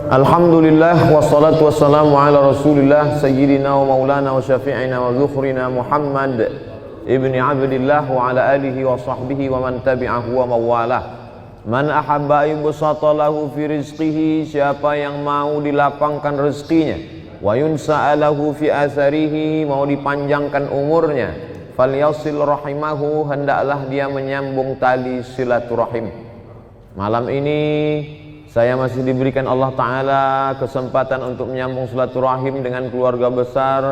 Alhamdulillah wassalatu wassalamu ala Rasulillah sayyidina wa maulana wa syafi'ina wa dzukhrina Muhammad ibni Abdillah wa ala alihi wa sahbihi wa man tabi'ahu wa mawalah. Man ahabba yubsata lahu fi rizqihi, siapa yang mau dilapangkan rezekinya, wa yunsa'alahu fi atharihi, mau dipanjangkan umurnya, falyasil rahimahu, hendaklah dia menyambung tali silaturahim. Malam ini saya masih diberikan Allah Ta'ala kesempatan untuk menyambung silaturahim dengan keluarga besar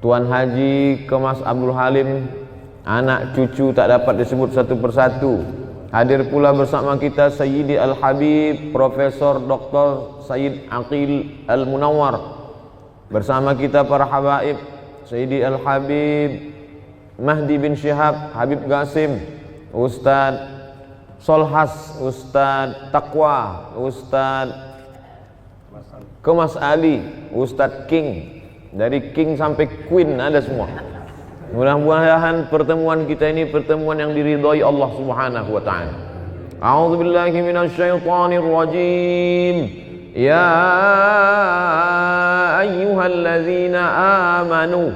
Tuan Haji Kemas Abdul Halim. Anak cucu tak dapat disebut satu persatu. Hadir pula bersama kita Sayyidi Al-Habib Profesor Dr. Sayyid Aqil Al-Munawwar. Bersama kita para habaib Sayyidi Al-Habib Mahdi bin Syihab, Habib Qasim, Ustadz Solhas, Ustadz Taqwa, Ustadz Kemas Ali, Ustadz King, dari King sampai Queen ada semua. Mudah-mudahan pertemuan kita ini pertemuan yang diridhai Allah Subhanahu wa taala. A'udzubillahi minasyaitonir rajim. Ya ayyuhalladzina amanu,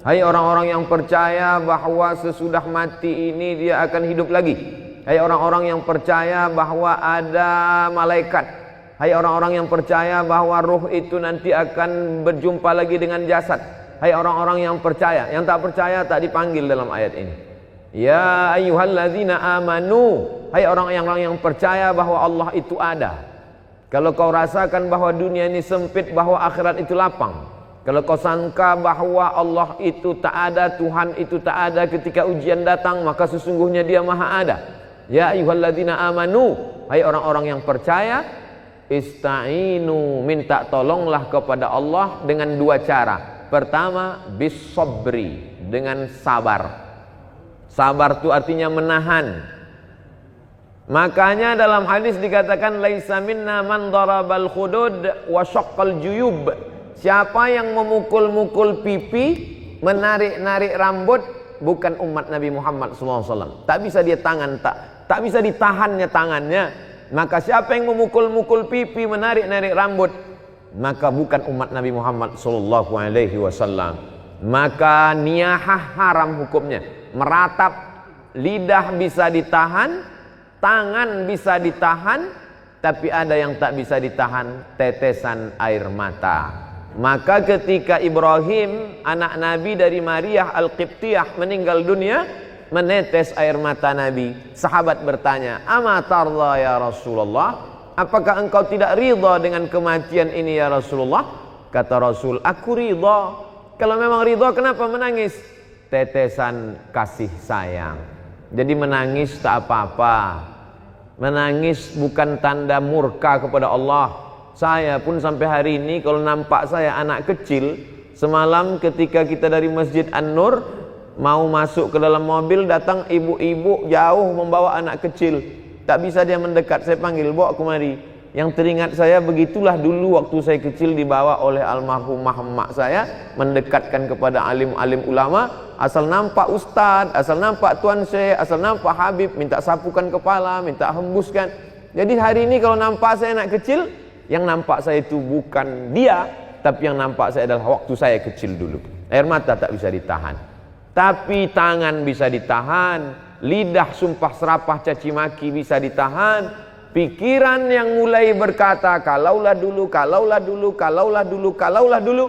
hai orang-orang yang percaya bahwa sesudah mati ini dia akan hidup lagi. Hai orang-orang yang percaya bahwa ada malaikat. Hai orang-orang yang percaya bahwa ruh itu nanti akan berjumpa lagi dengan jasad. Hai orang-orang yang percaya. Yang tak percaya tak dipanggil dalam ayat ini. Ya ayyuhalladzina amanu, hai orang-orang yang percaya bahwa Allah itu ada. Kalau kau rasakan bahwa dunia ini sempit, bahwa akhirat itu lapang, kalau kau sangka bahwa Allah itu tak ada, Tuhan itu tak ada ketika ujian datang, maka sesungguhnya Dia Maha Ada. Ya ayyuhalladzina amanu, hai orang-orang yang percaya, ista'inu, minta tolonglah kepada Allah dengan dua cara. Pertama, bis-sabri, dengan sabar. Sabar itu artinya menahan. Makanya dalam hadis dikatakan laisa minna man darabal khudud wa syaqqal juyub. Siapa yang memukul-mukul pipi, menarik-narik rambut, bukan umat Nabi Muhammad SAW. Tak bisa dia tak bisa ditahannya tangannya. Maka siapa yang memukul-mukul pipi, menarik-narik rambut, maka bukan umat Nabi Muhammad SAW. Maka niyahah haram hukumnya. Meratap, lidah bisa ditahan, tangan bisa ditahan, tapi ada yang tak bisa ditahan, tetesan air mata. Maka ketika Ibrahim, anak Nabi dari Maria Al-Qibtiyah, meninggal dunia, menetes air mata Nabi. Sahabat bertanya, "Ama tarda ya Rasulullah? Apakah engkau tidak ridha dengan kematian ini ya Rasulullah?" Kata Rasul, "Aku ridha." Kalau memang ridha, kenapa menangis? Tetesan kasih sayang. Jadi menangis tak apa-apa. Menangis bukan tanda murka kepada Allah. Saya pun sampai hari ini kalau nampak saya anak kecil, semalam ketika kita dari Masjid An-Nur mau masuk ke dalam mobil, datang ibu-ibu jauh membawa anak kecil. Tak bisa dia mendekat, saya panggil, bawa kemari. Yang teringat saya, begitulah dulu waktu saya kecil dibawa oleh almarhumah emak saya, mendekatkan kepada alim-alim ulama. Asal nampak ustaz, asal nampak tuan syekh, asal nampak habib, minta sapukan kepala, minta hembuskan. Jadi hari ini kalau nampak saya anak kecil, yang nampak saya itu bukan dia, tapi yang nampak saya adalah waktu saya kecil dulu. Air mata tak bisa ditahan, tapi tangan bisa ditahan, lidah sumpah serapah caci maki bisa ditahan, pikiran yang mulai berkata kalaulah dulu, kalaulah dulu, kalaulah dulu, kalaulah dulu,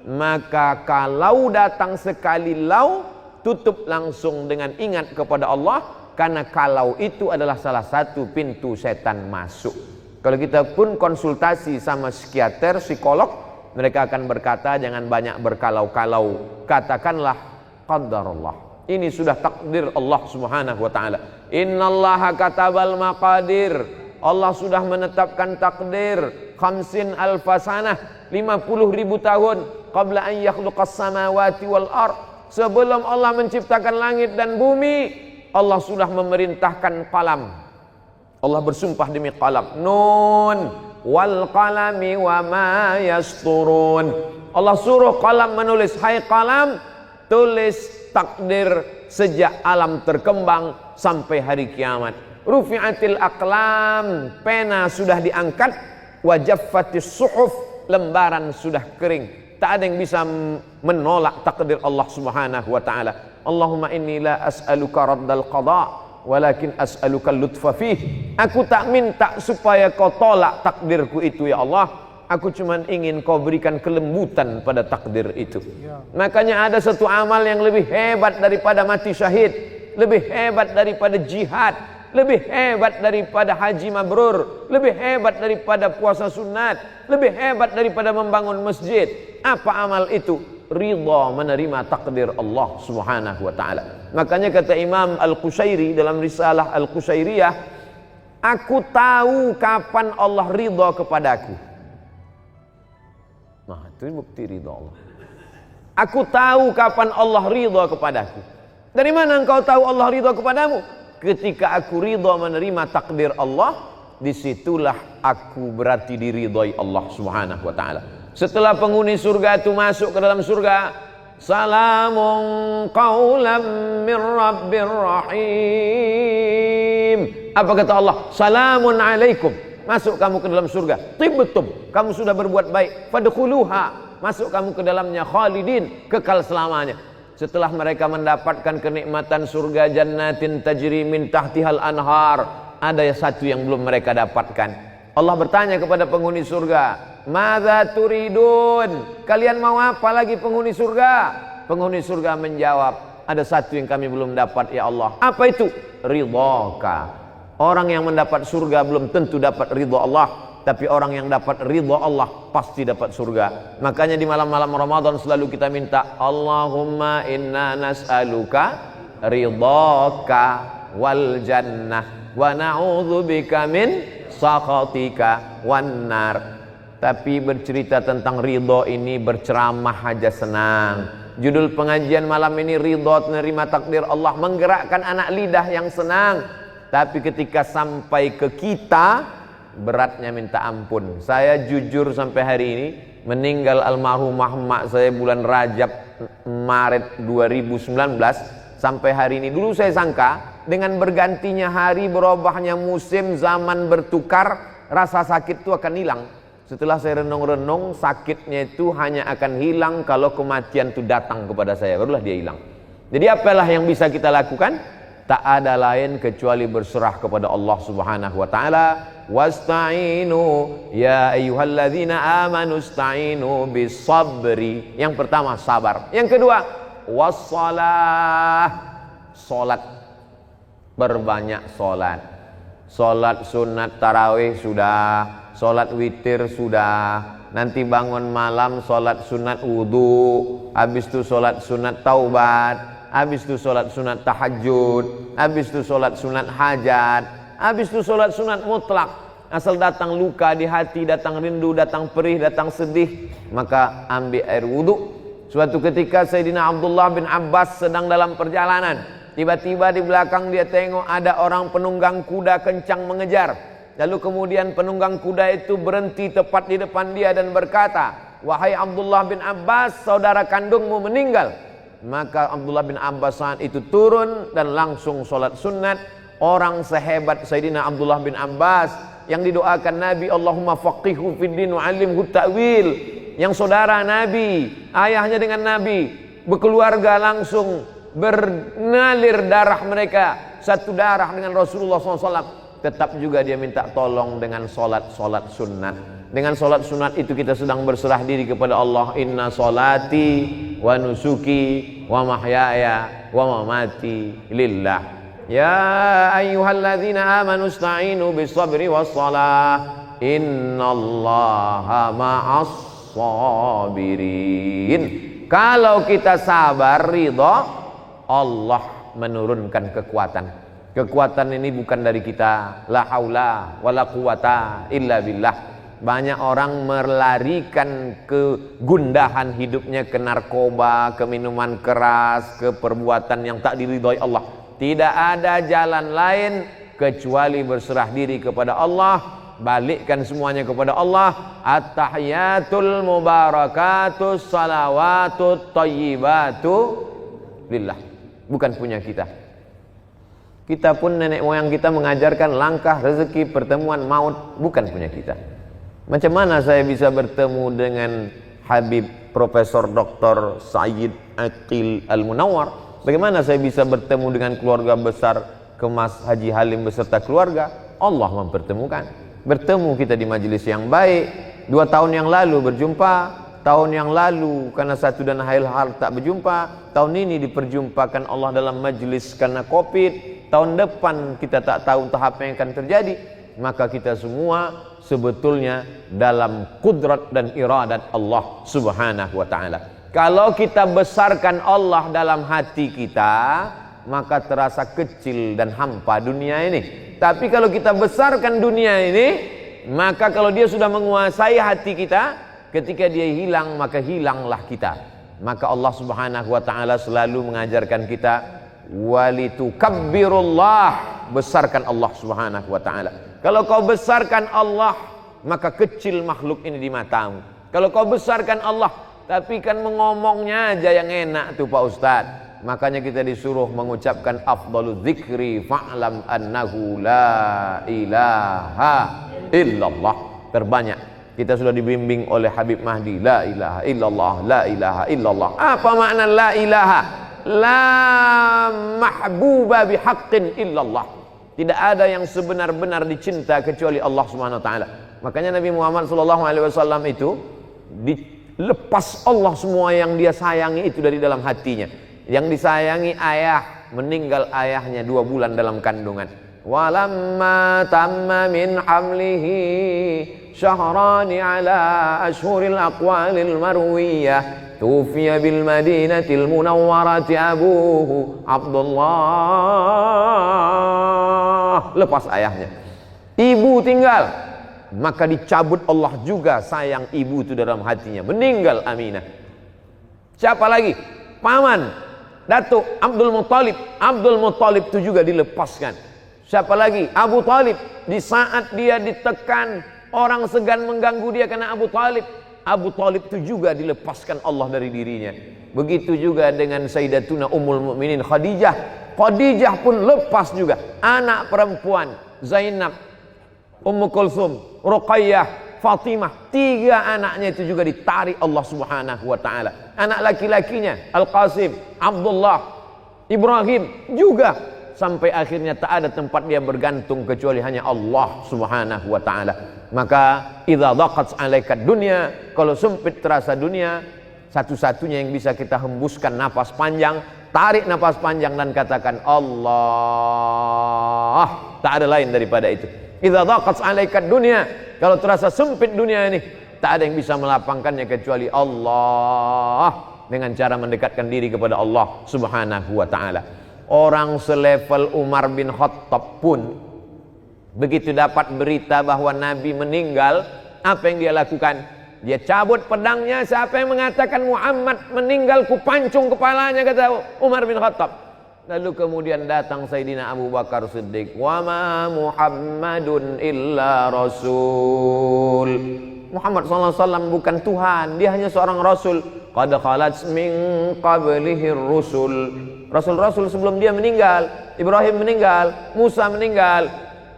maka kalau datang sekali lau, tutup langsung dengan ingat kepada Allah, karena kalau itu adalah salah satu pintu setan masuk. Kalau kita pun konsultasi sama psikiater, psikolog, mereka akan berkata jangan banyak berkalau-kalau, katakanlah qadarullah. Ini sudah takdir Allah Subhanahu wa taala. Innallaha katabal maqadir. Allah sudah menetapkan takdir 50 alfasanah, 50.000 tahun qabla an yakhluqas samawati wal ard. Sebelum Allah menciptakan langit dan bumi, Allah sudah memerintahkan qalam. Allah bersumpah demi qalam, nun wal qalami wa ma yasturun. Allah suruh qalam menulis, hai qalam, tulis takdir sejak alam terkembang sampai hari kiamat. Rufi'atil aqlam, pena sudah diangkat, wa jaffatis suhuf, lembaran sudah kering. Tak ada yang bisa menolak takdir Allah Subhanahu wa taala. Allahumma inni la as'aluka raddal qada, walakin as'aluka lutfa fih. Aku tak minta supaya kau tolak takdirku itu ya Allah. Aku cuma ingin kau berikan kelembutan pada takdir itu. Makanya ada satu amal yang lebih hebat daripada mati syahid, lebih hebat daripada jihad, lebih hebat daripada haji mabrur, lebih hebat daripada puasa sunat, lebih hebat daripada membangun masjid. Apa amal itu? Ridha menerima takdir Allah Subhanahu wa taala. Makanya kata Imam Al-Qushairi dalam risalah Al-Qushairiyah, aku tahu kapan Allah ridha kepadaku. Nah, itu bukti ridha Allah. Aku tahu kapan Allah ridha kepadaku. Dari mana engkau tahu Allah ridha kepadamu? Ketika aku ridha menerima takdir Allah, disitulah aku berarti diridhai Allah Subhanahu wa taala. Setelah penghuni surga itu masuk ke dalam surga, salamun qaulam min rabbir rahim. Apa kata Allah? Salamun alaikum. Masuk kamu ke dalam surga, tibtum, kamu sudah berbuat baik, fadkhuluha, masuk kamu ke dalamnya, khalidin, kekal selamanya. Setelah mereka mendapatkan kenikmatan surga, jannatin tajri min tahtihal anhar, ada satu yang belum mereka dapatkan. Allah bertanya kepada penghuni surga, madza turidun, kalian mau apa lagi penghuni surga? Penghuni surga menjawab, ada satu yang kami belum dapat ya Allah. Apa itu? Ridhaka. Orang yang mendapat surga belum tentu dapat ridha Allah, tapi orang yang dapat ridha Allah pasti dapat surga. Makanya di malam-malam Ramadan selalu kita minta, Allahumma inna nas'aluka ridhaka wal jannah wa na'udzubika min sakhatika wan nar. Tapi bercerita tentang ridha ini berceramah aja senang. Judul pengajian malam ini ridha menerima takdir Allah, menggerakkan anak lidah yang senang. Tapi ketika sampai ke kita, beratnya minta ampun. Saya jujur sampai hari ini, meninggal almarhumah mak saya bulan Rajab Maret 2019, sampai hari ini. Dulu saya sangka dengan bergantinya hari, berubahnya musim, zaman bertukar, rasa sakit itu akan hilang. Setelah saya renung-renung, sakitnya itu hanya akan hilang kalau kematian itu datang kepada saya, barulah dia hilang. Jadi apalah yang bisa kita lakukan? Tak ada lain kecuali berserah kepada Allah Subhanahu wa taala. Wasta'inu ya ayyuhalladzina amanu ista'inu bis-sabri. Yang pertama sabar. Yang kedua wassalah, salat. Berbanyak salat. Salat sunat tarawih sudah, salat witir sudah. Nanti bangun malam salat sunat wudu, habis itu salat sunat taubat. Habis itu sholat sunat tahajud, habis itu sholat sunat hajat, habis itu sholat sunat mutlak. Asal datang luka di hati, datang rindu, datang perih, datang sedih, maka ambil air wudhu. Suatu ketika Sayyidina Abdullah bin Abbas sedang dalam perjalanan, tiba-tiba di belakang dia tengok ada orang penunggang kuda kencang mengejar. Lalu kemudian penunggang kuda itu berhenti tepat di depan dia dan berkata, wahai Abdullah bin Abbas, saudara kandungmu meninggal. Maka Abdullah bin Abbas saat itu turun dan langsung sholat sunat. Orang sehebat Sayyidina Abdullah bin Abbas yang didoakan Nabi, Allahumma faqihu fid din wa 'allimhu ta'wil. Yang saudara Nabi, ayahnya dengan Nabi, berkeluarga langsung bernalir darah mereka satu darah dengan Rasulullah SAW. Tetap juga dia minta tolong dengan sholat sunat. Dengan sholat sunat itu kita sedang berserah diri kepada Allah. Inna sholati wa nusuki wa mahyaya wa mamati lillah. Ya ayyuhalladzina amanu ista'inu bis-sabri was-salah. Innallaha ma'as sabirin. Kalau kita sabar, ridha, Allah menurunkan kekuatan. Kekuatan ini bukan dari kita. La haula wala quwata illa billah. Banyak orang melarikan kegundahan hidupnya ke narkoba, ke minuman keras, ke perbuatan yang tak diridhoi Allah. Tidak ada jalan lain kecuali berserah diri kepada Allah, balikkan semuanya kepada Allah. At-tahiyatul mubarakatus salawatut thayyibatu lillah. Bukan punya kita. Kita pun nenek moyang kita mengajarkan langkah rezeki pertemuan maut bukan punya kita. Macam mana saya bisa bertemu dengan Habib Profesor Dr. Sayyid Aqil Al-Munawwar? Bagaimana saya bisa bertemu dengan keluarga besar Kemas Haji Halim beserta keluarga? Allah mempertemukan. Bertemu kita di majelis yang baik. 2 tahun yang lalu berjumpa, tahun yang lalu karena satu dan hal tak berjumpa, tahun ini diperjumpakan Allah dalam majelis karena Covid. Tahun depan kita tak tahu entah apa yang akan terjadi. Maka kita semua sebetulnya dalam kudrat dan iradat Allah Subhanahu wa ta'ala. Kalau kita besarkan Allah dalam hati kita, maka terasa kecil dan hampa dunia ini. Tapi kalau kita besarkan dunia ini, maka kalau dia sudah menguasai hati kita, ketika dia hilang, maka hilanglah kita. Maka Allah Subhanahu wa ta'ala selalu mengajarkan kita, walitukabbirullah, besarkan Allah Subhanahu wa ta'ala. Kalau kau besarkan Allah, maka kecil makhluk ini di matamu. Kalau kau besarkan Allah, tapi kan mengomongnya aja yang enak tuh Pak Ustadz. Makanya kita disuruh mengucapkan afdalu dzikri fa'lam annahu la ilaha illallah. Terbanyak kita sudah dibimbing oleh Habib Mahdi, la ilaha illallah, la ilaha illallah. Apa makna la ilaha? La mahbuba bihaqqin illallah. Tidak ada yang sebenar-benar dicinta kecuali Allah Subhanahu wa taala. Makanya Nabi Muhammad SAW itu dilepas Allah semua yang dia sayangi itu dari dalam hatinya. Yang disayangi ayah, meninggal ayahnya 2 bulan dalam kandungan. Walamma tamma min hamlihi syahrani ala ashhuril aqwalil marwiyah tufiya bil madinatil munawwarati abuhu Abdullah. Lepas ayahnya, ibu tinggal, maka dicabut Allah juga sayang ibu itu dalam hatinya. Meninggal Aminah. Siapa lagi? Paman Datuk Abdul Muttalib. Abdul Muttalib itu juga dilepaskan. Siapa lagi? Abu Talib. Di saat dia ditekan, orang segan mengganggu dia karena Abu Talib. Abu Talib itu juga dilepaskan Allah dari dirinya. Begitu juga dengan Sayyidatuna Ummul Mukminin Khadijah. Khadijah pun lepas juga. Anak perempuan Zainab, Ummu Kulsum, Ruqayyah, Fatimah, 3 anaknya itu juga ditarik Allah Subhanahu wa taala. Anak laki-lakinya Al-Qasim, Abdullah, Ibrahim juga, sampai akhirnya tak ada tempat dia bergantung kecuali hanya Allah Subhanahu wa taala. Maka idza dhaqat 'alaika dunya, kalau sempit terasa dunia, satu-satunya yang bisa kita hembuskan napas panjang, tarik napas panjang dan katakan Allah. Tak ada lain daripada itu. Idza dhaqat 'alaika dunya, kalau terasa sempit dunia ini, tak ada yang bisa melapangkannya kecuali Allah, dengan cara mendekatkan diri kepada Allah Subhanahu wa taala. Orang selevel Umar bin Khattab pun begitu dapat berita bahwa Nabi meninggal, apa yang dia lakukan? Dia cabut pedangnya. Siapa yang mengatakan Muhammad meninggal, ku pancung kepalanya, kata Umar bin Khattab. Lalu kemudian datang Sayyidina Abu Bakar Siddiq. Wa ma Muhammadun illa rasul. Muhammad SAW bukan Tuhan, dia hanya seorang Rasul. Qad khalat min qablihi rusul. Rasul-rasul sebelum dia meninggal, Ibrahim meninggal, Musa meninggal.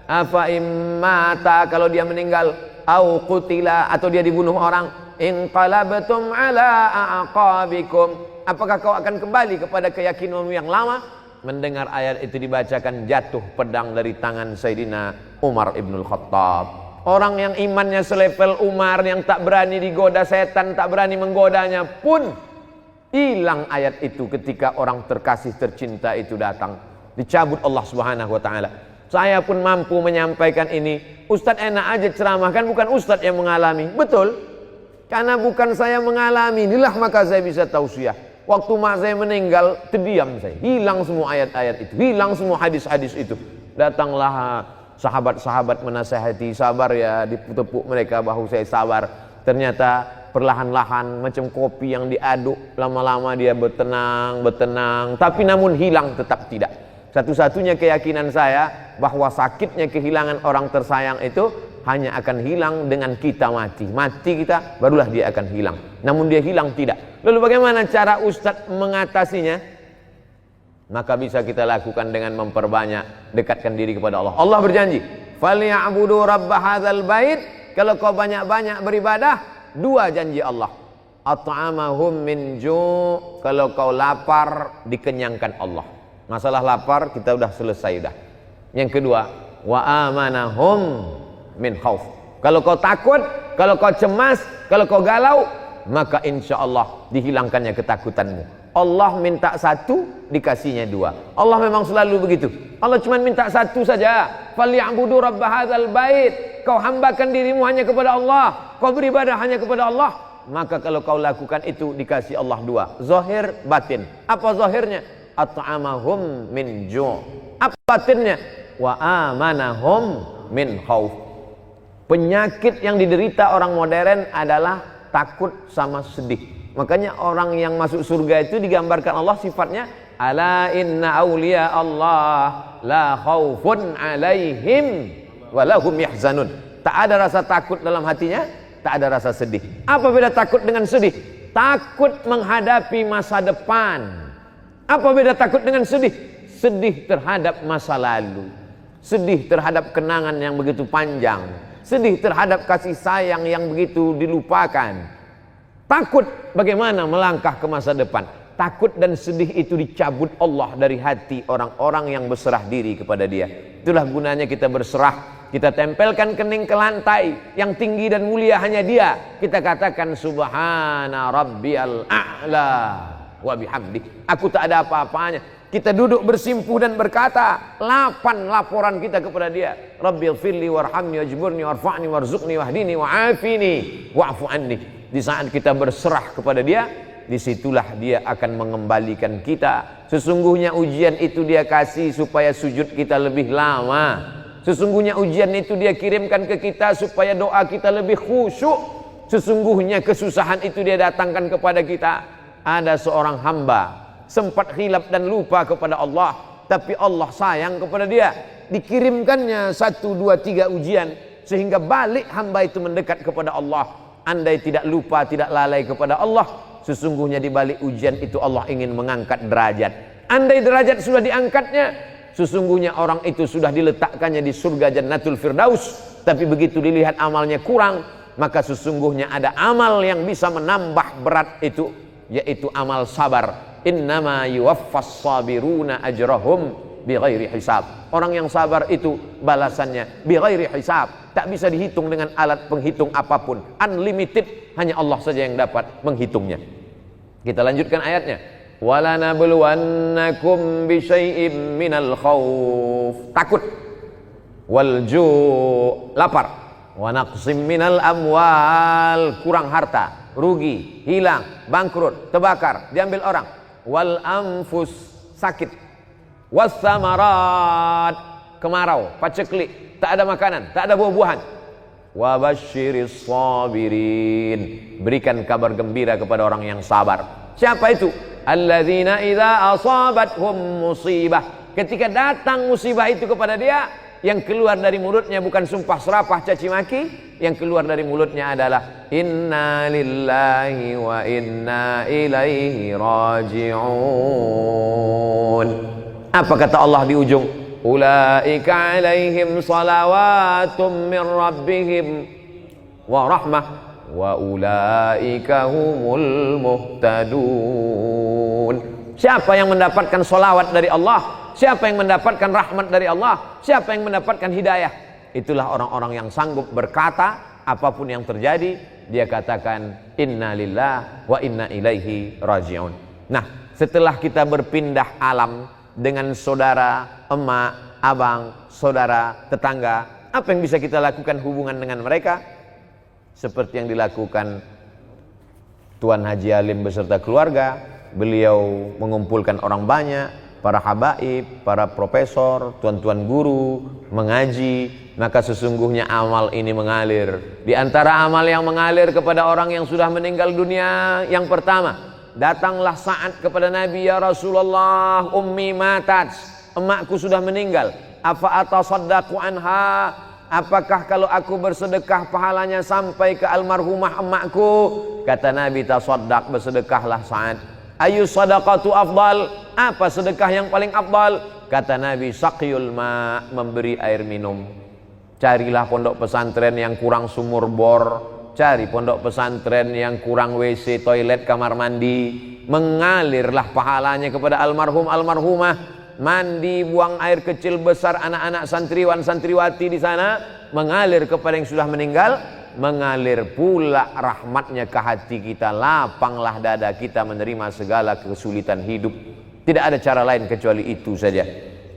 Afa immata, kalau dia meninggal, au qutila, atau dia dibunuh orang, inqalabtum ala aqabikum, apakah kau akan kembali kepada keyakinanmu yang lama? Mendengar ayat itu dibacakan, jatuh pedang dari tangan Sayyidina Umar ibnul Khattab. Orang yang imannya selevel Umar, yang tak berani digoda setan, tak berani menggodanya pun hilang ayat itu ketika orang terkasih tercinta itu datang. Dicabut Allah Subhanahu wa taala. Saya pun mampu menyampaikan ini. Ustadz enak aja ceramah, kan bukan Ustadz yang mengalami. Betul. Karena bukan saya mengalami, inilah maka saya bisa tausiah. Waktu mak saya meninggal, terdiam saya. Hilang semua ayat-ayat itu, hilang semua hadis-hadis itu. Datanglah sahabat-sahabat menasihati, sabar ya, ditepuk mereka bahu saya sabar. Ternyata perlahan-lahan macam kopi yang diaduk, lama-lama dia bertenang, tapi namun hilang tetap tidak. Satu-satunya keyakinan saya bahwa sakitnya kehilangan orang tersayang itu hanya akan hilang dengan kita mati. Mati kita, barulah dia akan hilang. Namun dia hilang tidak. Lalu bagaimana cara Ustadz mengatasinya? Maka bisa kita lakukan dengan memperbanyak dekatkan diri kepada Allah. Allah berjanji, "Falya'budu rabb hadzal bait kalau kau banyak-banyak beribadah, 2 janji Allah. At'amahum min ju', kalau kau lapar dikenyangkan Allah. Masalah lapar kita udah selesai dah. Yang kedua, wa amanahum min khauf. Kalau kau takut, kalau kau cemas, kalau kau galau, maka insya Allah dihilangkannya ketakutanmu. Allah minta 1, dikasihnya 2. Allah memang selalu begitu. Allah cuma minta 1 saja. Falyabudu rabb hadzal bait. Kau hambakan dirimu hanya kepada Allah, kau beribadah hanya kepada Allah, maka kalau kau lakukan itu dikasih Allah 2. Zahir, batin. Apa zahirnya? At'amahum min ju'. Apa batinnya? Wa amanahum min khauf. Penyakit yang diderita orang modern adalah takut sama sedih. Makanya orang yang masuk surga itu digambarkan Allah sifatnya, ala inna awliya Allah la khaufun alaihim walahum yahzanun. Tak ada rasa takut dalam hatinya, tak ada rasa sedih. Apa beda takut dengan sedih? Takut menghadapi masa depan. Apa beda takut dengan sedih? Sedih terhadap masa lalu, sedih terhadap kenangan yang begitu panjang, sedih terhadap kasih sayang yang begitu dilupakan. Takut bagaimana melangkah ke masa depan. Takut dan sedih itu dicabut Allah dari hati orang-orang yang berserah diri kepada Dia. Itulah gunanya kita berserah. Kita tempelkan kening ke lantai, yang tinggi dan mulia hanya Dia. Kita katakan subhana rabbiyal a'la wa bihamdi. Aku tak ada apa-apanya. Kita duduk bersimpuh dan berkata 8 laporan kita kepada Dia. Rabbighfirli warhamni wajburni warfa'ni warzuqni wahdini wa'afini wa'fu anni. Di saat kita berserah kepada Dia, disitulah Dia akan mengembalikan kita. Sesungguhnya ujian itu Dia kasih supaya sujud kita lebih lama. Sesungguhnya ujian itu Dia kirimkan ke kita supaya doa kita lebih khusyuk. Sesungguhnya kesusahan itu Dia datangkan kepada kita. Ada seorang hamba sempat khilaf dan lupa kepada Allah, tapi Allah sayang kepada dia. Dikirimkannya 1, 2, 3 ujian sehingga balik hamba itu mendekat kepada Allah. Andai tidak lupa, tidak lalai kepada Allah, sesungguhnya di balik ujian itu Allah ingin mengangkat derajat. Andai derajat sudah diangkatnya, sesungguhnya orang itu sudah diletakkannya di surga Jannatul Firdaus. Tapi begitu dilihat amalnya kurang, maka sesungguhnya ada amal yang bisa menambah berat itu, yaitu amal sabar. Innama yuwaffas sabiruna ajrahum bighairi hisab. Orang yang sabar itu balasannya bighairi hisab. Tak bisa dihitung dengan alat penghitung apapun. Unlimited, hanya Allah saja yang dapat menghitungnya. Kita lanjutkan ayatnya. Walanabluwannakum bisyai'im minal khauf. Takut. Wal ju', lapar. Wa naqsim minal amwal, kurang harta, rugi, hilang, bangkrut, terbakar, diambil orang. Wal anfus, sakit. Was samarat, kemarau, paceklik, tak ada makanan, tak ada buah-buahan. Wa basyiris sabirin, berikan kabar gembira kepada orang yang sabar. Siapa itu? Alladzina idza asabathum musibah, ketika datang musibah itu kepada dia, yang keluar dari mulutnya bukan sumpah serapah caci maki, yang keluar dari mulutnya adalah inna lillahi wa inna ilaihi raji'un. Apa kata Allah di ujung? Ulaika alaihim salawatum min rabbihim wa rahmah wa ulaika humul muhtadun. Siapa yang mendapatkan salawat dari Allah? Siapa yang mendapatkan rahmat dari Allah? Siapa yang mendapatkan hidayah? Itulah orang-orang yang sanggup berkata apapun yang terjadi, dia katakan inna lillah wa inna ilaihi raji'un. Nah, setelah kita berpindah alam dengan saudara, emak, abang, saudara, tetangga, apa yang bisa kita lakukan hubungan dengan mereka? Seperti yang dilakukan Tuan Haji Alim beserta keluarga. Beliau mengumpulkan orang banyak, para habaib, para profesor, tuan-tuan guru, mengaji. Maka sesungguhnya amal ini mengalir. Di antara amal yang mengalir kepada orang yang sudah meninggal dunia, yang pertama, datanglah saat kepada Nabi, ya Rasulullah, ummi matat, emakku sudah meninggal, afa atasaddaqu anha, apakah kalau aku bersedekah pahalanya sampai ke almarhumah emakku? Kata Nabi, tasaddaq, bersedekahlah saat. Ayu sadaqatu afdal, apa sedekah yang paling afdal? Kata Nabi, saqyul ma, memberi air minum. Carilah pondok pesantren yang kurang sumur bor, cari pondok pesantren yang kurang WC, toilet, kamar mandi. Mengalirlah pahalanya kepada almarhum almarhumah. Mandi, buang air kecil besar anak-anak santriwan santriwati di sana, mengalir kepada yang sudah meninggal. Mengalir pula rahmatnya ke hati kita, lapanglah dada kita menerima segala kesulitan hidup. Tidak ada cara lain kecuali itu saja.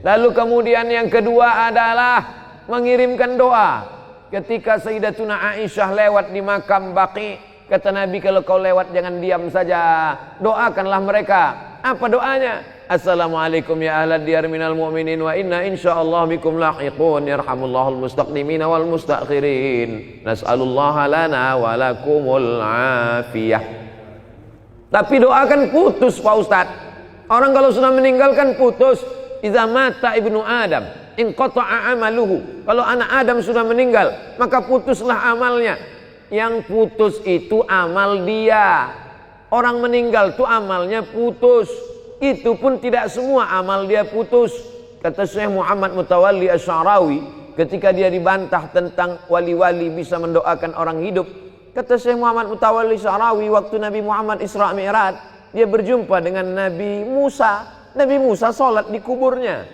Lalu kemudian yang kedua adalah mengirimkan doa. Ketika Sayyidatuna Aisyah lewat di makam Baqi, kata Nabi, kalau kau lewat jangan diam saja, doakanlah mereka. Apa doanya? Assalamualaikum ya ahlad diyar minal mu'minin wa inna insyaallah bikum lahiqun yarhamullahul mustaqdimin wal mustakhirin nas'alullaha lana wa lakumul afiyah. Tapi doakan putus Pak Ustadz. Orang kalau sudah meninggalkan putus. Iza mata ibnu Adam inqata'a amaluhu. Kalau anak Adam sudah meninggal, maka putuslah amalnya. Yang putus itu amal dia. Orang meninggal itu amalnya putus. Itu pun tidak semua amal dia putus. Kata Syekh Muhammad Mutawalli Asy'arawi ketika dia dibantah tentang wali-wali bisa mendoakan orang hidup. Kata Syekh Muhammad Mutawalli Asy'arawi, waktu Nabi Muhammad Isra Mi'raj, dia berjumpa dengan Nabi Musa. Nabi Musa sholat di kuburnya.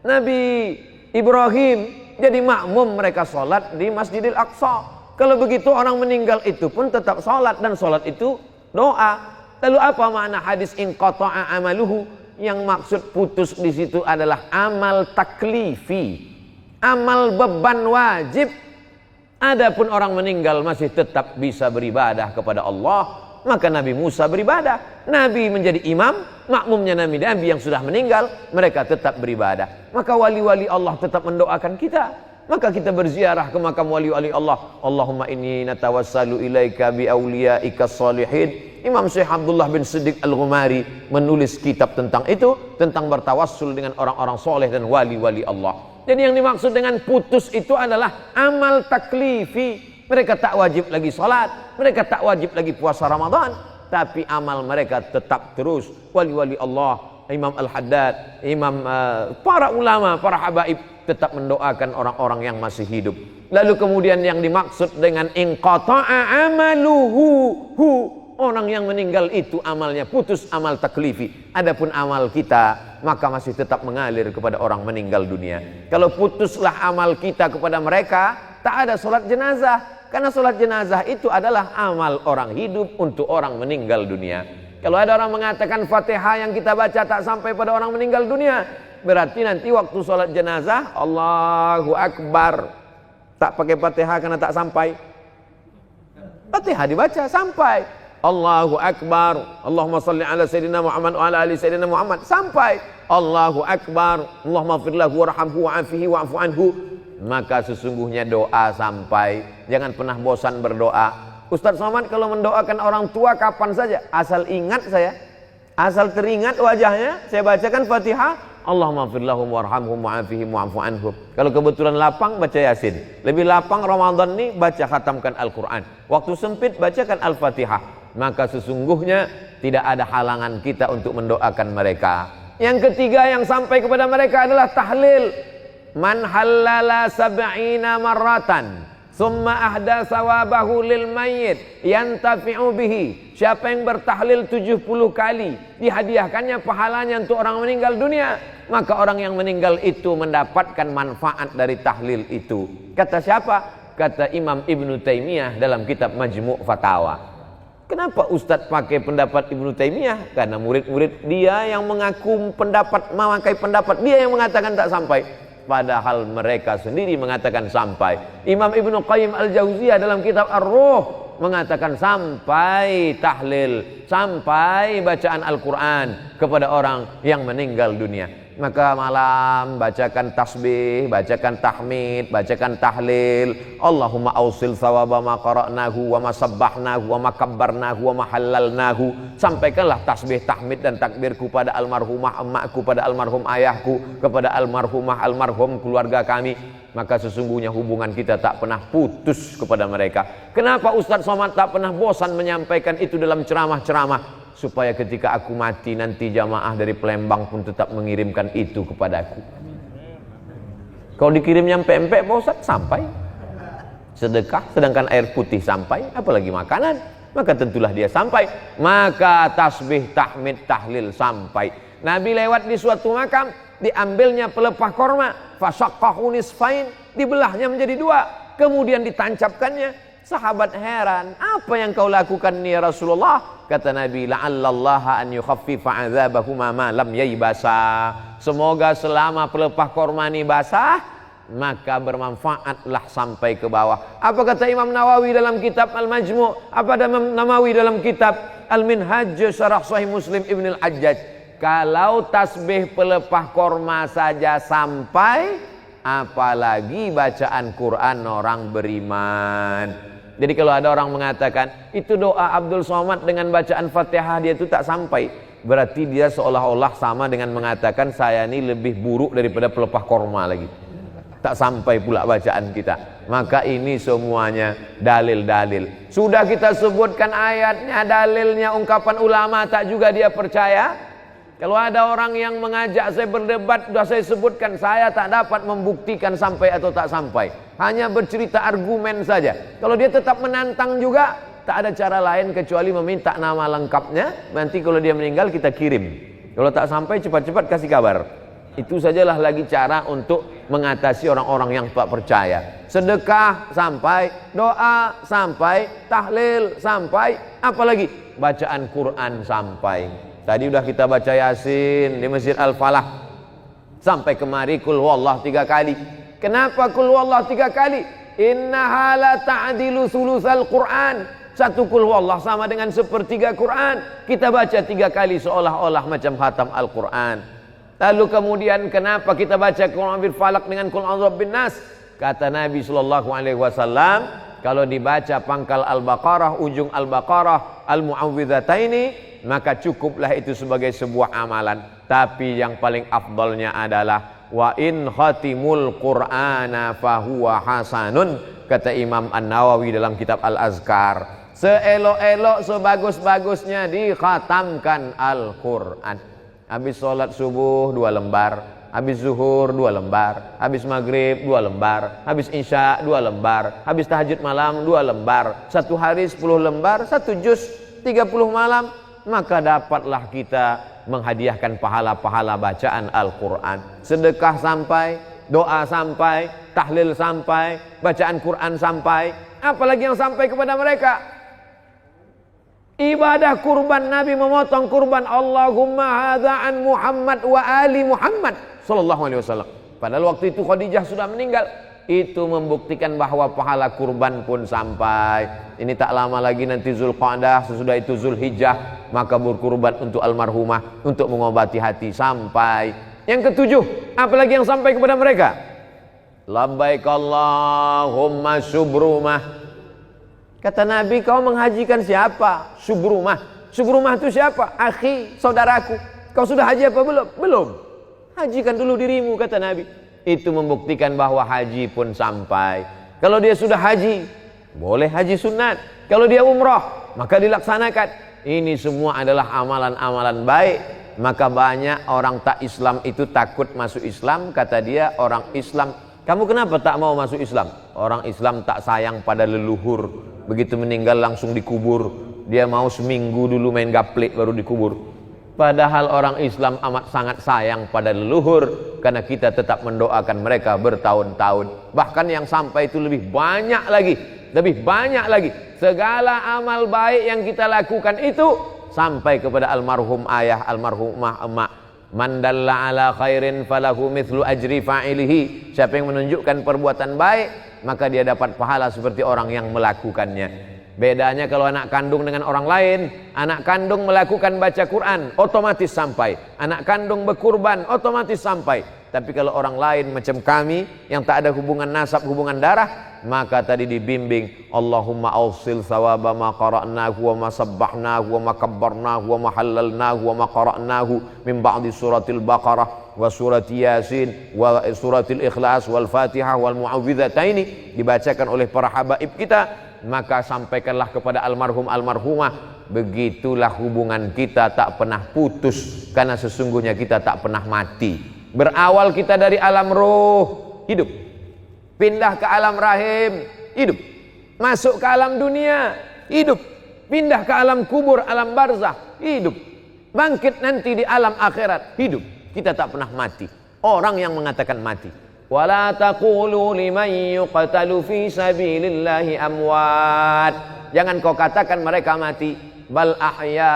Nabi Ibrahim jadi makmum mereka sholat di Masjidil Aqsa. Kalau begitu orang meninggal itu pun tetap sholat, dan sholat itu doa. Lalu apa makna hadis inqata'a amaluhu? Yang maksud putus di situ adalah amal taklifi, amal beban wajib. Adapun orang meninggal masih tetap bisa beribadah kepada Allah. Maka Nabi Musa beribadah, Nabi menjadi imam, makmumnya Nabi yang sudah meninggal, mereka tetap beribadah. Maka wali-wali Allah tetap mendoakan kita. Maka kita berziarah ke makam wali-wali Allah. Allahumma inni natawassalu ilaika bi awliyaika salihin. Imam Syekh Abdullah bin Siddiq Al-Ghumari menulis kitab tentang itu, tentang bertawassul dengan orang-orang soleh dan wali-wali Allah. Jadi yang dimaksud dengan putus itu adalah amal taklifi. Mereka tak wajib lagi salat, mereka tak wajib lagi puasa Ramadan, tapi amal mereka tetap terus. Wali-wali Allah, Imam Al-Haddad, para ulama, para habaib tetap mendoakan orang-orang yang masih hidup. Lalu kemudian yang dimaksud dengan inqata'a amaluhu, orang yang meninggal itu amalnya putus, amal taklifi. Adapun amal kita maka masih tetap mengalir kepada orang meninggal dunia. Kalau putuslah amal kita kepada mereka, tak ada sholat jenazah. Karena sholat jenazah itu adalah amal orang hidup untuk orang meninggal dunia. Kalau ada orang mengatakan Fatihah yang kita baca tak sampai pada orang meninggal dunia, berarti nanti waktu sholat jenazah Allahu Akbar, tak pakai Fatihah karena tak sampai. Fatihah dibaca sampai Allahu Akbar, Allahumma salli ala Sayyidina Muhammad wa ala ali Sayyidina Muhammad, sampai Allahu Akbar, Allahumma firlahu warhamhu wa'afihi wa'afu anhu. Maka sesungguhnya doa sampai. Jangan pernah bosan berdoa. Ustaz Somad kalau mendoakan orang tua kapan saja, asal ingat saya, asal teringat wajahnya, saya bacakan Fatihah, Allahumma firlahum warhamhum wa'afihim wa'afu anhum. Kalau kebetulan lapang, baca Yasin. Lebih lapang Ramadan ini, baca khatamkan Al-Quran. Waktu sempit, bacakan Al-Fatihah. Maka sesungguhnya tidak ada halangan kita untuk mendoakan mereka. Yang ketiga yang sampai kepada mereka adalah tahlil. Man halala sab'ina marratan summa ahda sawabahu lil mayyit yantafi'u bihi. Siapa yang bertahlil 70 kali, dihadiahkannya pahalanya untuk orang meninggal dunia, maka orang yang meninggal itu mendapatkan manfaat dari tahlil itu. Kata siapa? Kata Imam Ibnu Taimiyah dalam kitab Majmu' Fatawa. Kenapa Ustadz pakai pendapat Ibnu Taimiyah? Karena murid-murid dia yang mengaku pendapat, memakai pendapat dia yang mengatakan tak sampai. Padahal mereka sendiri mengatakan sampai. Imam Ibnu Qayyim Al-Jauziyah dalam kitab Ar-Ruh mengatakan sampai tahlil, sampai bacaan Al-Quran kepada orang yang meninggal dunia. Maka malam bacakan tasbih, bacakan tahmid, bacakan tahlil. Allahumma awsil thawaba ma qara'nahu wa ma sabbahnahu wa ma kabbarnahu wa ma halalnahu. Sampaikanlah tasbih, tahmid dan takbir kepada almarhumah emakku, pada almarhum ayahku, kepada almarhumah almarhum keluarga kami. Maka sesungguhnya hubungan kita tak pernah putus kepada mereka. Kenapa Ustaz Somad tak pernah bosan menyampaikan itu dalam ceramah-ceramah? Supaya ketika aku mati nanti jamaah dari Palembang pun tetap mengirimkan itu kepadaku. Kalau dikirim nyampe empek Pak Ustaz, sampai. Sedekah, sedangkan air putih sampai, apalagi makanan, maka tentulah dia sampai. Maka tasbih, tahmid, tahlil sampai. Nabi lewat di suatu makam, diambilnya pelepah korma, fasyaqahu nisfain, dibelahnya menjadi dua, kemudian ditancapkannya. Sahabat heran, apa yang kau lakukan ini ya Rasulullah? Kata Nabi, la'allallaha an yukhaffifa 'adzabahuma ma lam yaybasa. Semoga selama pelepah korma ini basah, maka bermanfaatlah sampai ke bawah. Apa kata Imam Nawawi dalam kitab Al-Majmu'? Apa ada Imam Nawawi dalam kitab Al-Minhaj Syarah Sahih Muslim Ibn Al-Hajjaj? Kalau tasbih pelepah korma saja sampai, apalagi bacaan Quran orang beriman. Jadi kalau ada orang mengatakan itu doa Abdul Somad dengan bacaan Fatihah dia itu tak sampai, berarti dia seolah-olah sama dengan mengatakan saya ini lebih buruk daripada pelepah korma lagi. Tak sampai pula bacaan kita. Maka ini semuanya dalil-dalil. Sudah kita sebutkan ayatnya, dalilnya, ungkapan ulama, tak juga dia percaya. Kalau ada orang yang mengajak saya berdebat, sudah saya sebutkan, saya tak dapat membuktikan sampai atau tak sampai. Hanya bercerita argumen saja. Kalau dia tetap menantang juga, tak ada cara lain kecuali meminta nama lengkapnya. Nanti kalau dia meninggal kita kirim. Kalau tak sampai cepat-cepat kasih kabar. Itu sajalah lagi cara untuk mengatasi orang-orang yang tak percaya. Sedekah sampai, doa sampai, tahlil sampai, apalagi bacaan Quran sampai. Tadi udah kita baca Yasin di Masjid Al-Falah. Sampai kemari kul huwallah 3 kali. Kenapa kul huwallah 3 kali? Innaha la ta'dilu sulusal Quran. Satu kul huwallah sama dengan sepertiga Quran. Kita baca 3 kali seolah-olah macam khatam Al-Quran. Lalu kemudian kenapa kita baca Quran bil falak dengan Qul a'udzu birabbin nas? Kata Nabi sallallahu alaihi wasallam, kalau dibaca pangkal Al-Baqarah, ujung Al-Baqarah, Al-Mu'awwidhataini, maka cukuplah itu sebagai sebuah amalan. Tapi yang paling afdalnya adalah wa in khatimul Qur'ana fahuwa hasanun, kata Imam An-Nawawi dalam kitab Al-Azkar. Seelok-elok, sebagus-bagusnya dikhatamkan Al-Quran. Habis sholat subuh 2 lembar, habis zuhur 2 lembar, habis maghrib 2 lembar, habis isya 2 lembar, habis tahajud malam 2 lembar, 1 hari 10 lembar, 1 juz 30 malam, maka dapatlah kita menghadiahkan pahala-pahala bacaan Al-Quran. Sedekah sampai, doa sampai, tahlil sampai, bacaan Quran sampai, apalagi yang sampai kepada mereka? Ibadah kurban, Nabi memotong kurban, Allahumma hadza an Muhammad wa ali Muhammad sallallahu alaihi wasallam. Padahal waktu itu Khadijah sudah meninggal. Itu membuktikan bahwa pahala kurban pun sampai. Ini tak lama lagi nanti Zulqa'dah, sesudah itu Zulhijjah, maka berkurban untuk almarhumah, untuk mengobati hati sampai. Yang ketujuh, apalagi yang sampai kepada mereka? Labbaik Allahumma syubrumah. Kata Nabi, kau menghajikan siapa? Syubrumah. Syubrumah itu siapa? Akhi, saudaraku. Kau sudah haji apa belum? Belum. Hajikan dulu dirimu, kata Nabi. Itu membuktikan bahwa haji pun sampai. Kalau dia sudah haji, boleh haji sunat. Kalau dia umrah, maka dilaksanakan. Ini semua adalah amalan-amalan baik. Maka banyak orang tak Islam itu takut masuk Islam. Kata dia, orang Islam, kamu kenapa tak mau masuk Islam? Orang Islam tak sayang pada leluhur. Begitu meninggal langsung dikubur. Dia mau seminggu dulu main gaplik baru dikubur. Padahal orang Islam amat sangat sayang pada leluhur, karena kita tetap mendoakan mereka bertahun-tahun. Bahkan yang sampai itu lebih banyak lagi. Lebih banyak lagi. Segala amal baik yang kita lakukan itu sampai kepada almarhum ayah, almarhumah emak. Man dalla ala khairin falahu mithlu ajri fa'ilihi. Siapa yang menunjukkan perbuatan baik, maka dia dapat pahala seperti orang yang melakukannya. Bedanya kalau anak kandung dengan orang lain, anak kandung melakukan baca Quran, otomatis sampai. Anak kandung berkurban, otomatis sampai. Tapi kalau orang lain macam kami, yang tak ada hubungan nasab, hubungan darah, maka tadi dibimbing, Allahumma awsil thawaba ma qara'nahu wa ma sabbahnahu wa ma kabbarnahu wa ma halalnahu wa ma qara'nahu min ba'di suratil Baqarah wa surati Yasin wa suratil Ikhlas wal Fatihah wal Mu'awwidhataini, dibacakan oleh para habaib kita. Maka sampaikanlah kepada almarhum almarhumah, begitulah hubungan kita tak pernah putus, karena sesungguhnya kita tak pernah mati. Berawal kita dari alam roh, hidup. Pindah ke alam rahim, hidup. Masuk ke alam dunia, hidup. Pindah ke alam kubur, alam barzah, hidup. Bangkit nanti di alam akhirat, hidup. Kita tak pernah mati. Orang yang mengatakan mati. Wala taqulu liman yuqtalu fi sabilillahi amwat. Jangan kau katakan mereka mati. Bal ahya,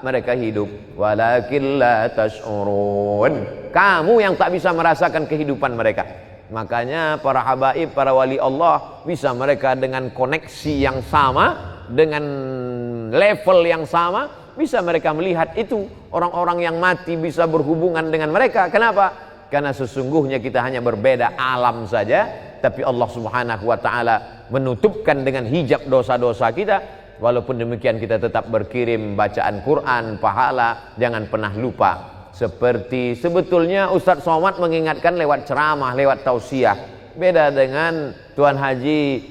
mereka hidup. Walakin la tash'urun. Kamu yang tak bisa merasakan kehidupan mereka. Makanya para habaib, para wali Allah, bisa mereka dengan koneksi yang sama, dengan level yang sama, bisa mereka melihat itu. Orang-orang yang mati bisa berhubungan dengan mereka. Kenapa? Karena sesungguhnya kita hanya berbeda alam saja, tapi Allah subhanahu wa ta'ala menutupkan dengan hijab dosa-dosa kita. Walaupun demikian kita tetap berkirim bacaan Quran, pahala, jangan pernah lupa. Seperti sebetulnya Ustadz Somad mengingatkan lewat ceramah, lewat tausiah. Beda dengan Tuan Haji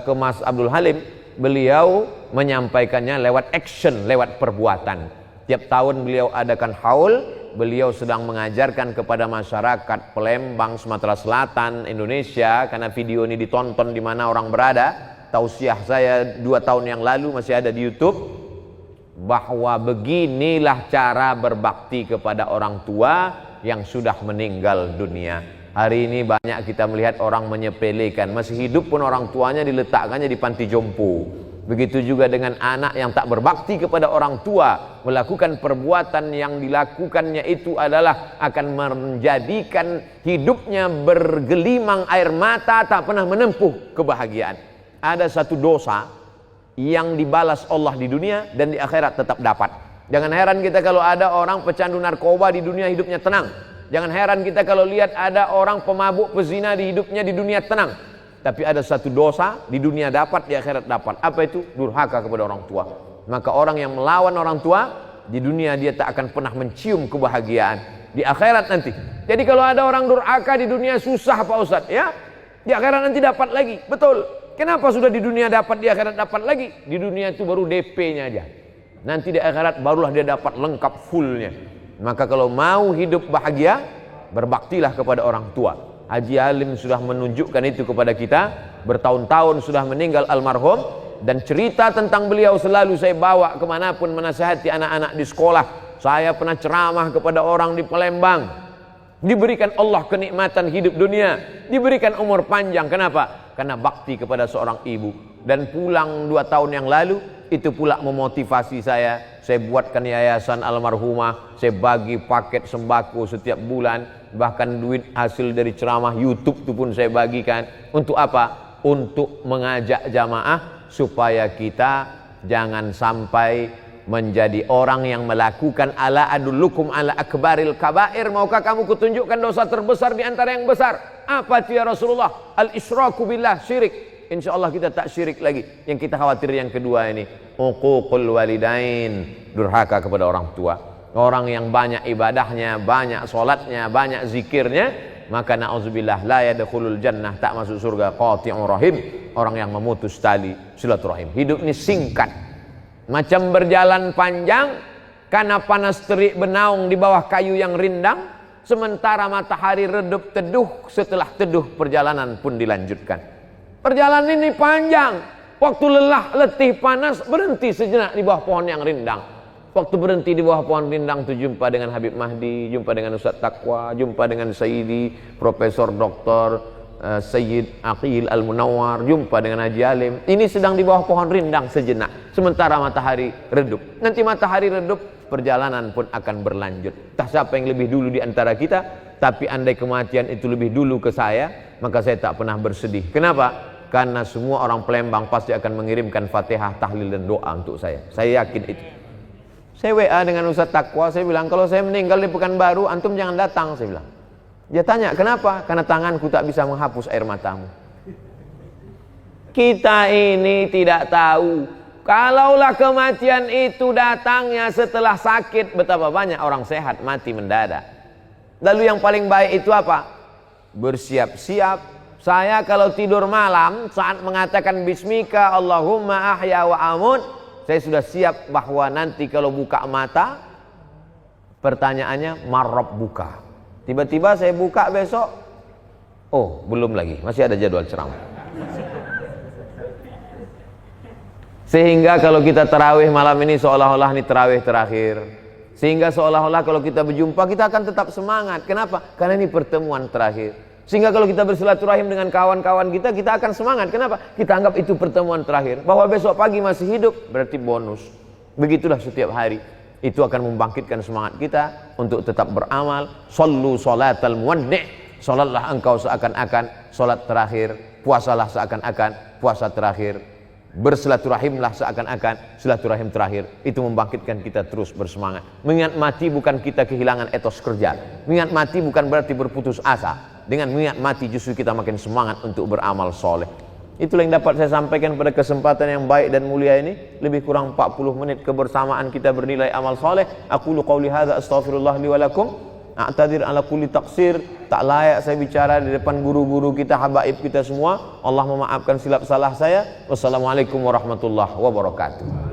Kemas Abdul Halim, beliau menyampaikannya lewat action, lewat perbuatan. Tiap tahun beliau adakan haul, beliau sedang mengajarkan kepada masyarakat Palembang, Sumatera Selatan, Indonesia, karena video ini ditonton di mana orang berada. Tausiah saya 2 tahun yang lalu masih ada di YouTube, bahwa beginilah cara berbakti kepada orang tua yang sudah meninggal dunia. Hari ini banyak kita melihat orang menyepelekan, masih hidup pun orang tuanya diletakkannya di panti jompo. Begitu juga dengan anak yang tak berbakti kepada orang tua, melakukan perbuatan yang dilakukannya itu adalah akan menjadikan hidupnya bergelimang air mata, tak pernah menempuh kebahagiaan. Ada satu dosa yang dibalas Allah di dunia dan di akhirat tetap dapat. Jangan heran kita kalau ada orang pecandu narkoba di dunia hidupnya tenang. Jangan heran kita kalau lihat ada orang pemabuk pezina di hidupnya di dunia tenang. Tapi ada satu dosa di dunia dapat, di akhirat dapat. Apa itu? Durhaka kepada orang tua. Maka orang yang melawan orang tua di dunia dia tak akan pernah mencium kebahagiaan. Di akhirat nanti. Jadi kalau ada orang durhaka di dunia susah Pak Ustadz, ya. Di akhirat nanti dapat lagi. Betul. Kenapa sudah di dunia dapat, di akhirat dapat lagi? Di dunia itu baru DP-nya aja. Nanti di akhirat barulah dia dapat lengkap fullnya. Maka kalau mau hidup bahagia, berbaktilah kepada orang tua. Haji Halim sudah menunjukkan itu kepada kita. Bertahun-tahun sudah meninggal almarhum. Dan cerita tentang beliau selalu saya bawa kemanapun menasihati anak-anak di sekolah. Saya pernah ceramah kepada orang di Palembang. Diberikan Allah kenikmatan hidup dunia, diberikan umur panjang. Kenapa? Karena bakti kepada seorang ibu. Dan pulang 2 tahun yang lalu, itu pula memotivasi saya. Saya buatkan yayasan almarhumah, saya bagi paket sembako setiap bulan, bahkan duit hasil dari ceramah YouTube itu pun saya bagikan. Untuk apa? Untuk mengajak jamaah supaya kita jangan sampai menjadi orang yang melakukan ala adullukum ala akbaril kabair. Maukah kamu kutunjukkan dosa terbesar di antara yang besar? Apa itu ya Rasulullah? Al-isyraku billah, syirik. Insyaallah kita tak syirik lagi. Yang kita khawatir yang kedua ini, uququl walidain, durhaka kepada orang tua. Orang yang banyak ibadahnya, banyak solatnya, banyak zikirnya, maka na'udzubillah la yadkhulul jannah, tak masuk surga. Qati'ur rahim, orang yang memutus tali silaturahim. Hidup ini singkat, macam berjalan panjang, karena panas terik benaung di bawah kayu yang rindang, sementara matahari redup teduh. Setelah teduh perjalanan pun dilanjutkan. Perjalanan ini panjang. Waktu lelah, letih, panas, berhenti sejenak di bawah pohon yang rindang. Waktu berhenti di bawah pohon rindang itu jumpa dengan Habib Mahdi, jumpa dengan Ustadz Taqwa, jumpa dengan Sayyidi Profesor Dr. Sayyid Aqil Al-Munawwar, jumpa dengan Haji Halim. Ini sedang di bawah pohon rindang sejenak, sementara matahari redup. Nanti matahari redup, perjalanan pun akan berlanjut. Tak siapa yang lebih dulu di antara kita, tapi andai kematian itu lebih dulu ke saya, maka saya tak pernah bersedih. Kenapa? Karena semua orang Palembang pasti akan mengirimkan Fatihah, tahlil dan doa untuk saya. Saya yakin itu. Saya WA dengan Ustadz Taqwa, saya bilang kalau saya meninggal di Pekanbaru, antum jangan datang, saya bilang. Dia tanya, kenapa? Karena tanganku tak bisa menghapus air matamu. Kita ini tidak tahu. Kalaulah kematian itu datangnya setelah sakit, betapa banyak orang sehat mati mendadak. Lalu yang paling baik itu apa? Bersiap-siap. Saya kalau tidur malam, saat mengatakan Bismika Allahumma ahya wa amut, saya sudah siap bahwa nanti kalau buka mata, pertanyaannya marrab buka. Tiba-tiba saya buka besok, Oh, belum lagi, masih ada jadwal ceramah. Sehingga kalau kita tarawih malam ini seolah-olah ini tarawih terakhir. Sehingga seolah-olah kalau kita berjumpa kita akan tetap semangat. Kenapa? Karena ini pertemuan terakhir. Sehingga kalau kita bersilaturahim dengan kawan-kawan kita akan semangat. Kenapa? Kita anggap itu pertemuan terakhir. Bahwa besok pagi masih hidup berarti bonus. Begitulah setiap hari. Itu akan membangkitkan semangat kita untuk tetap beramal. Sallu salatal muwaddi'. Salatlah engkau seakan-akan salat terakhir. Puasalah seakan-akan puasa terakhir. Bersilaturahimlah seakan-akan silaturahim terakhir. Itu membangkitkan kita terus bersemangat. Mengingat mati bukan kita kehilangan etos kerja. Mengingat mati bukan berarti berputus asa. Dengan mengingat mati justru kita makin semangat untuk beramal soleh. Itulah yang dapat saya sampaikan pada kesempatan yang baik dan mulia ini. Lebih kurang 40 menit kebersamaan kita bernilai amal soleh. Aqulu qawli hadza astaghfirullah li wa lakum. A'tadir ala kulli taqsir. Tak layak saya bicara di depan guru-guru kita, habaib kita semua. Allah memaafkan silap salah saya. Wassalamualaikum warahmatullahi wabarakatuh.